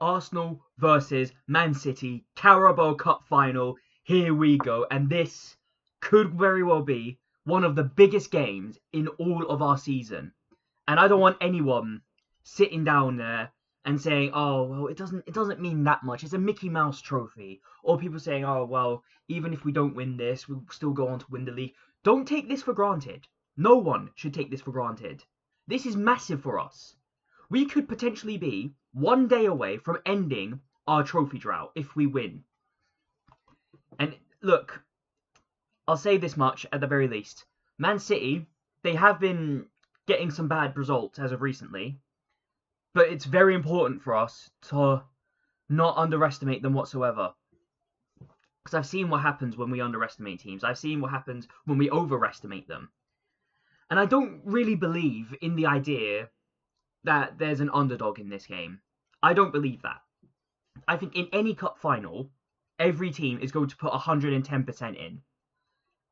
Arsenal versus Man City Carabao Cup final. Here we go. And this could very well be one of the biggest games in all of our season. And I don't want anyone sitting down there and saying, "Oh, well, it doesn't mean that much. It's a Mickey Mouse trophy." Or people saying, "Oh, well, even if we don't win this, we'll still go on to win the league." Don't take this for granted. No one should take this for granted. This is massive for us. We could potentially be one day away from ending our trophy drought if we win. And look, I'll say this much at the very least. Man City, they have been getting some bad results as of recently, but it's very important for us to not underestimate them whatsoever. Because I've seen what happens when we underestimate teams. I've seen what happens when we overestimate them. And I don't really believe in the idea that there's an underdog in this game. I don't believe that. I think in any cup final, every team is going to put 110% in.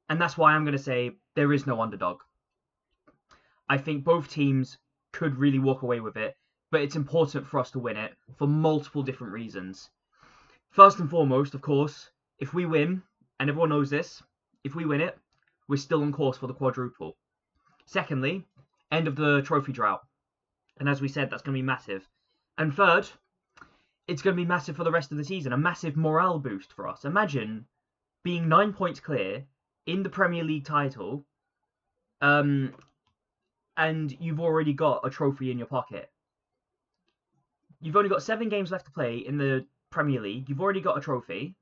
And that's why I'm going to say there is no underdog. I think both teams could really walk away with it, but it's important for us to win it for multiple different reasons. First and foremost, of course, if we win, and everyone knows this, if we win it, we're still on course for the quadruple. Secondly, end of the trophy drought. And as we said, that's going to be massive. And third, it's going to be massive for the rest of the season. A massive morale boost for us. Imagine being 9 points clear in the Premier League title, and you've already got a trophy in your pocket. You've only got 7 games left to play in the Premier League. You've already got a trophy.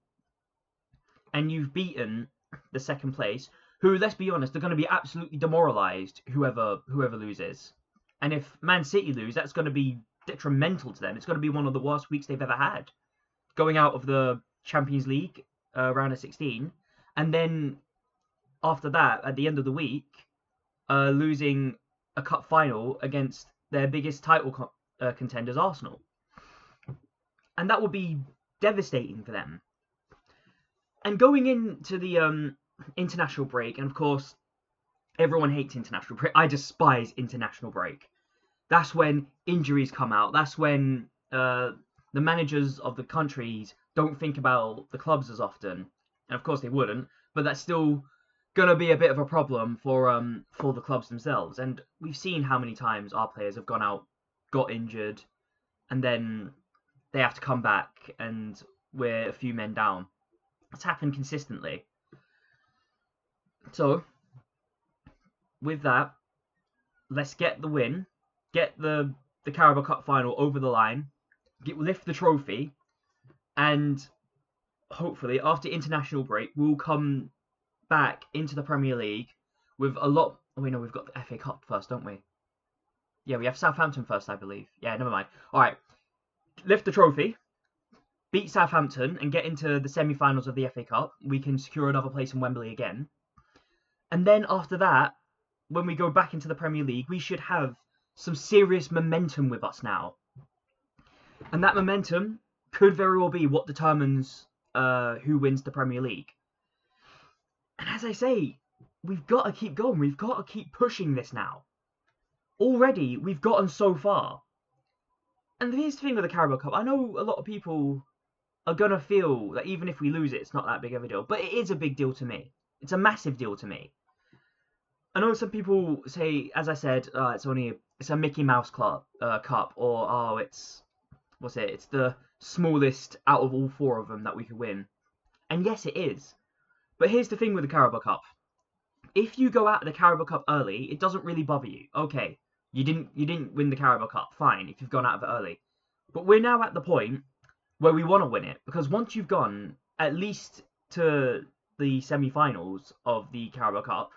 And you've beaten the second place, who, let's be honest, are going to be absolutely demoralised, whoever loses. And if Man City lose, that's going to be detrimental to them. It's going to be one of the worst weeks they've ever had. Going out of the Champions League round of 16. And then after that, at the end of the week, losing a cup final against their biggest title contenders, Arsenal. And that would be devastating for them. And going into the international break, and of course, everyone hates international break. I despise international break. That's when injuries come out. That's when the managers of the countries don't think about the clubs as often. And of course they wouldn't, but that's still going to be a bit of a problem for the clubs themselves. And we've seen how many times our players have gone out, got injured, and then they have to come back and we're a few men down. It's happened consistently. So, with that, let's get the win, get the Carabao Cup final over the line, lift the trophy, and hopefully after international break, we'll come back into the Premier League with a lot... Oh, wait, no, we've got the FA Cup first, don't we? Yeah, we have Southampton first, I believe. Yeah, never mind. All right, lift the trophy, beat Southampton, and get into the semi-finals of the FA Cup. We can secure another place in Wembley again. And then after that, when we go back into the Premier League, we should have some serious momentum with us now. And that momentum could very well be what determines who wins the Premier League. And as I say, we've got to keep going. We've got to keep pushing this now. Already, we've gotten so far. And here's the thing with the Carabao Cup. I know a lot of people are going to feel that even if we lose it, it's not that big of a deal. But it is a big deal to me. It's a massive deal to me. I know some people say, as I said, it's a Mickey Mouse cup, or oh, it's the smallest out of all 4 of them that we could win. And yes, it is. But here's the thing with the Carabao Cup. If you go out of the Carabao Cup early, it doesn't really bother you. Okay, you didn't win the Carabao Cup, fine, if you've gone out of it early. But we're now at the point where we want to win it, because once you've gone at least to the semi-finals of the Carabao Cup,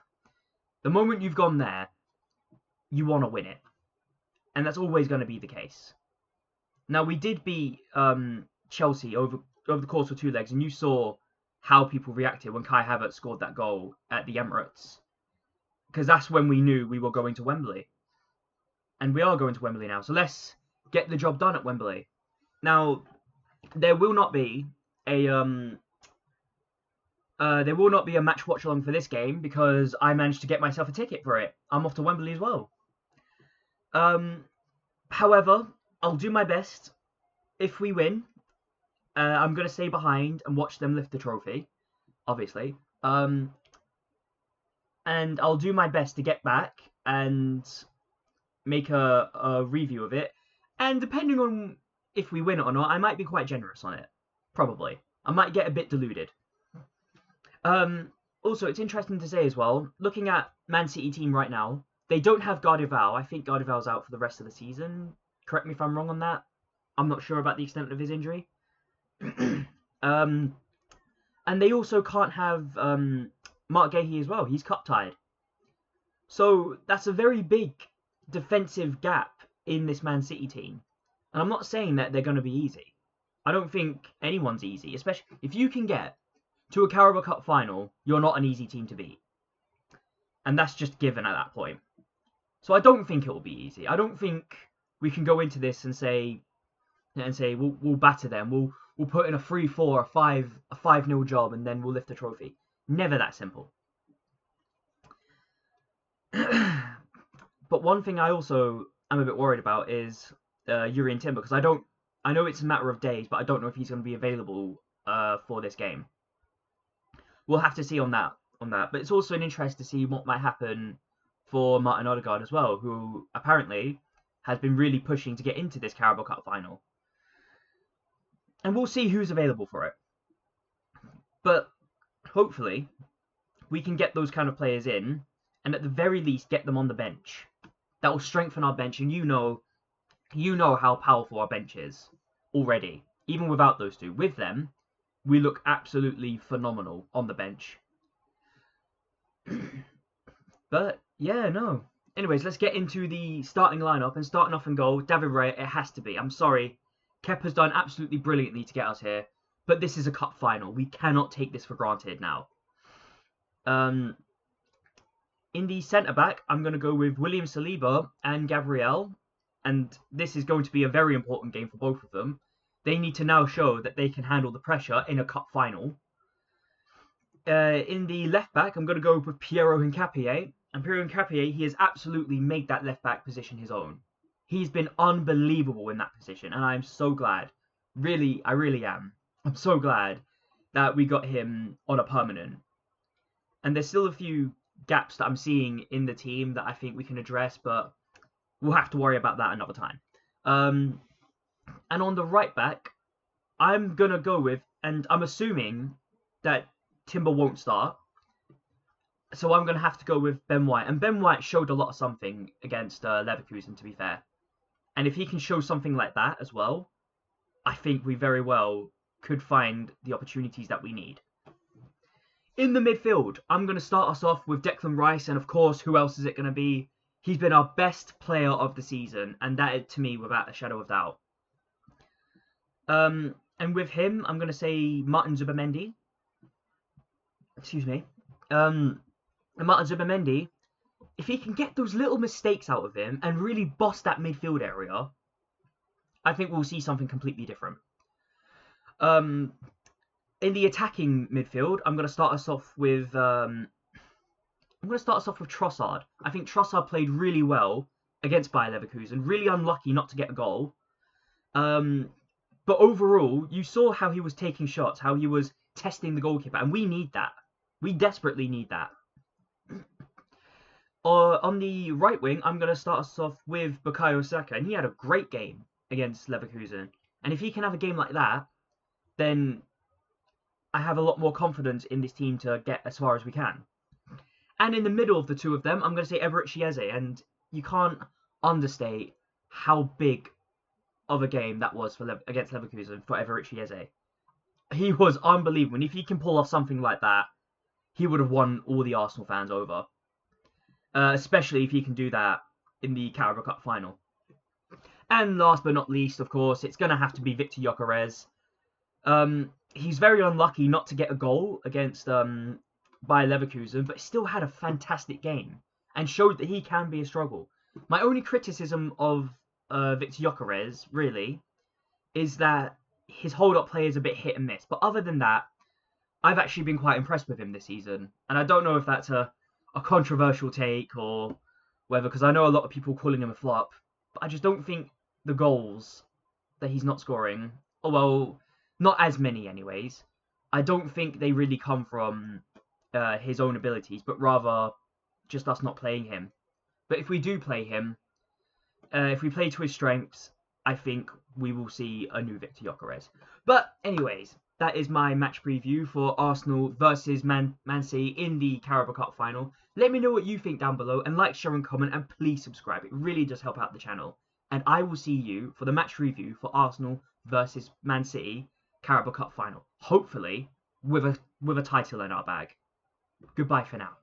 the moment you've gone there, you want to win it. And that's always going to be the case. Now, we did beat Chelsea over the course of 2 legs, and you saw how people reacted when Kai Havertz scored that goal at the Emirates. Because that's when we knew we were going to Wembley. And we are going to Wembley now, so let's get the job done at Wembley. Now, there will not be a match watch along for this game because I managed to get myself a ticket for it. I'm off to Wembley as well. However, I'll do my best if we win, I'm going to stay behind and watch them lift the trophy, obviously. And I'll do my best to get back and make a review of it. And depending on if we win it or not, I might be quite generous on it. Probably. I might get a bit deluded. Also, it's interesting to say as well, looking at Man City team right now, they don't have Gardival. I think Gardival's out for the rest of the season. Correct me if I'm wrong on that. I'm not sure about the extent of his injury. And they also can't have Mark Gahey as well. He's cup tied. So that's a very big defensive gap in this Man City team. And I'm not saying that they're going to be easy. I don't think anyone's easy, especially if you can get to a Carabao Cup final, you're not an easy team to beat. And that's just given at that point. So I don't think it will be easy. I don't think we can go into this and say we'll batter them. We'll put in a 3-4, a 5-0 job, and then we'll lift the trophy. Never that simple. But one thing I also am a bit worried about is Urian Timber, because I know it's a matter of days, but I don't know if he's going to be available for this game. We'll have to see on that. But it's also an interest to see what might happen for Martin Odegaard as well, who apparently has been really pushing to get into this Carabao Cup final. And we'll see who's available for it. But hopefully we can get those kind of players in, and at the very least get them on the bench. That will strengthen our bench, and you know how powerful our bench is already. Even without those two. With them, we look absolutely phenomenal on the bench. But, yeah, no. Anyways, let's get into the starting lineup. And starting off in goal, David Raya, it has to be. I'm sorry. Kepa's done absolutely brilliantly to get us here. But this is a cup final. We cannot take this for granted now. In the centre-back, I'm going to go with William Saliba and Gabriel. And this is going to be a very important game for both of them. They need to now show that they can handle the pressure in a cup final. In the left-back, I'm going to go with Piero Hincapié. And Piero Hincapié, he has absolutely made that left-back position his own. He's been unbelievable in that position. And I'm so glad. Really, I really am. I'm so glad that we got him on a permanent. And there's still a few gaps that I'm seeing in the team that I think we can address, but we'll have to worry about that another time. And on the right back, I'm going to go with, and I'm assuming that Timber won't start, so I'm going to have to go with Ben White. And Ben White showed a lot of something against Leverkusen, to be fair. And if he can show something like that as well, I think we very well could find the opportunities that we need. In the midfield, I'm going to start us off with Declan Rice, and of course, who else is it going to be? He's been our best player of the season, and that is, to me, without a shadow of doubt. And with him, I'm going to say Martin Zubimendi. Excuse me. And Martin Zubimendi, if he can get those little mistakes out of him and really boss that midfield area, I think we'll see something completely different. In the attacking midfield, I'm going to start us off with Trossard. I think Trossard played really well against Bayer Leverkusen. Really unlucky not to get a goal. But overall, you saw how he was taking shots, how he was testing the goalkeeper, and we need that. We desperately need that. On the right wing, I'm going to start us off with Bukayo Saka, and he had a great game against Leverkusen. And if he can have a game like that, then I have a lot more confidence in this team to get as far as we can. And in the middle of the two of them, I'm going to say Everett Chieze, and you can't understate how big of a game that was against Leverkusen for Everett Chieze. He was unbelievable, and if he can pull off something like that, he would have won all the Arsenal fans over. Especially if he can do that in the Carabao Cup final. And last but not least, of course, it's going to have to be Victor Gyökeres. He's very unlucky not to get a goal against Bayer Leverkusen, but still had a fantastic game and showed that he can be a struggle. My only criticism of Victor Gyökeres, really, is that his hold-up play is a bit hit and miss. But other than that, I've actually been quite impressed with him this season. And I don't know if that's a controversial take or whether, because I know a lot of people calling him a flop, but I just don't think the goals that he's not scoring, oh well, not as many anyways, I don't think they really come from his own abilities, but rather just us not playing him. But if we do play him, if we play to his strengths, I think we will see a new Victor Gyökeres. But anyways, that is my match preview for Arsenal versus Man City in the Carabao Cup final. Let me know what you think down below, and like, share, and comment, and please subscribe. It really does help out the channel. And I will see you for the match review for Arsenal versus Man City Carabao Cup final. Hopefully with a title in our bag. Goodbye for now.